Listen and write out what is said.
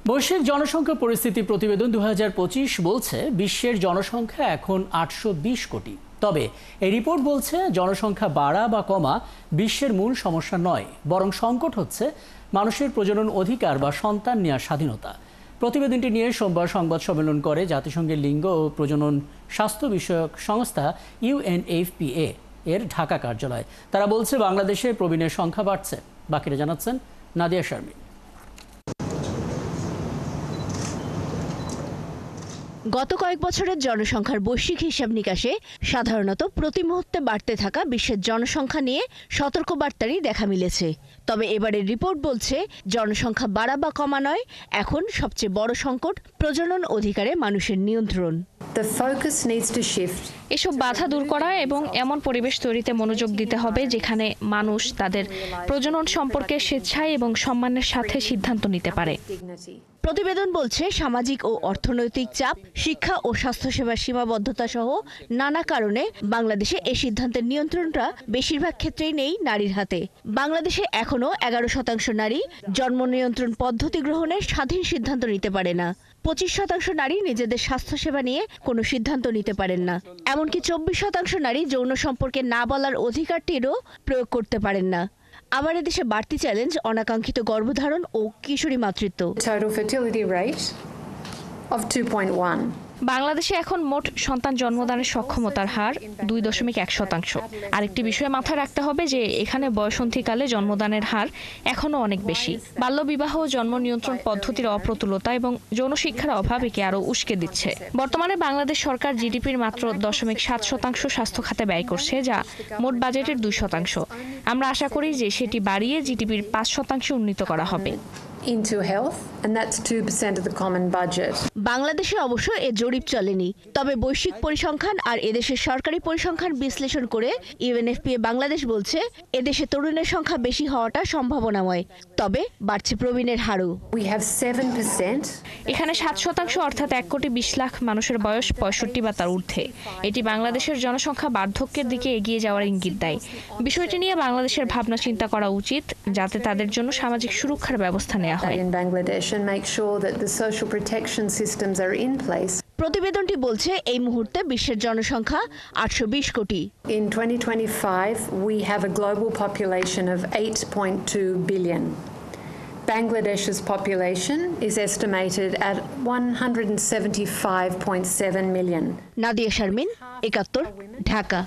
বৈশ্বিক জনসংখ্যা পরিস্থিতি প্রতিবেদন 2025 বলছে বিশ্বের জনসংখ্যা এখন 820 কোটি। তবে এই রিপোর্ট বলছে জনসংখ্যা বাড়া বা কমা বিশ্বের মূল সমস্যা নয়, বরং সংকট হচ্ছে মানুষের প্রজনন অধিকার বা সন্তান নেওয়ার স্বাধীনতা। প্রতিবেদনটি নিয়ে সোমবার সংবাদ সম্মেলন করে জাতিসংঘের লিঙ্গ ও প্রজনন স্বাস্থ্য বিষয়ক সংস্থা UNFPA এর ঢাকা কার্যালয়। তারা বলছে বাংলাদেশে প্রবীণের সংখ্যা বাড়ছে। বাকিরা জানাচ্ছেন নাদিয়া শারমিন। গত কয়েক বছরের জনসংখ্যার বৈশ্বিক হিসাব নিকাশে সাধারণত প্রতি মুহূর্তে বাড়তে থাকা বিশ্বের জনসংখ্যা নিয়ে সতর্কবার্তারই দেখা মিলেছে। তবে এবারের রিপোর্ট বলছে জনসংখ্যা বাড়া বা কমা নয়, এখন সবচেয়ে বড় সংকট প্রজনন অধিকারে মানুষের নিয়ন্ত্রণ। এসব বাধা দূর করা এবং এমন পরিবেশ তৈরিতে মনোযোগ দিতে হবে যেখানে মানুষ তাদের প্রজনন সম্পর্কে স্বেচ্ছায় এবং সম্মানের সাথে সিদ্ধান্ত নিতে পারে। প্রতিবেদন বলছে সামাজিক ও অর্থনৈতিক চাপ, শিক্ষা ও স্বাস্থ্যসেবার সীমাবদ্ধতা সহ নানা কারণে বাংলাদেশে এই সিদ্ধান্তের নিয়ন্ত্রণটা বেশিরভাগ ক্ষেত্রেই নেই নারীর হাতে। বাংলাদেশে এখনো 11% নারী জন্ম নিয়ন্ত্রণ পদ্ধতি গ্রহণের স্বাধীন সিদ্ধান্ত নিতে পারে না। 25% নারী নিজেদের স্বাস্থ্যসেবা নিয়ে কোনো সিদ্ধান্ত নিতে পারেন না। এমনকি 24% নারী যৌন সম্পর্কে না বলার অধিকারটিরও প্রয়োগ করতে পারেন না। আবার এদেশে বাড়তি চ্যালেঞ্জ অনাকাঙ্ক্ষিত গর্ভধারণ ও কিশোরী মাতৃত্ব। বাংলাদেশে এখন মোট সন্তান জন্মদানের সক্ষমতার হার 2.1%। আরেকটি বিষয় মাথায় রাখতে হবে যে এখানে বয়সন্ধিকালে জন্মদানের হার এখনও অনেক বেশি। বাল্যবিবাহ, জন্ম নিয়ন্ত্রণ পদ্ধতির অপ্রতুলতা এবং যৌন শিক্ষার অভাব একে আরও উস্কে দিচ্ছে। বর্তমানে বাংলাদেশ সরকার জিডিপির মাত্র 0.7% স্বাস্থ্য খাতে ব্যয় করছে, যা মোট বাজেটের 2%। আমরা আশা করি যে সেটি বাড়িয়ে জিডিপির 5% উন্নীত করা হবে। বাংলাদেশে অবশ্য এ জরিপ চলেনি। তবে বৈশ্বিক পরিসংখ্যান আর এদেশের সরকারি পরিসংখ্যান বিশ্লেষণ করে UNFPA বাংলাদেশ বলছে এদেশে তরুণের সংখ্যা বেশি হওয়াটা সম্ভাবনাময়, তবে বাড়ছে প্রবীণের হারও। এখানে 7% অর্থাৎ 1,20,00,000 মানুষের বয়স 65 বা তার ঊর্ধ্বে। এটি বাংলাদেশের জনসংখ্যা বার্ধক্যের দিকে এগিয়ে যাওয়ার ইঙ্গিত দেয়। বিষয়টি নিয়ে বাংলাদেশের ভাবনা চিন্তা করা উচিত, যাতে তাদের জন্য সামাজিক সুরক্ষার ব্যবস্থা নেওয়া হয়। প্রতিবেদনটি বলছে এই মুহূর্তে বিশ্বের জনসংখ্যা 820 কোটি। In 2025 we have a global population of 8.2 billion. Bangladesh's population is estimated at 175.7 million. Nadia Sharmin, 71, Dhaka.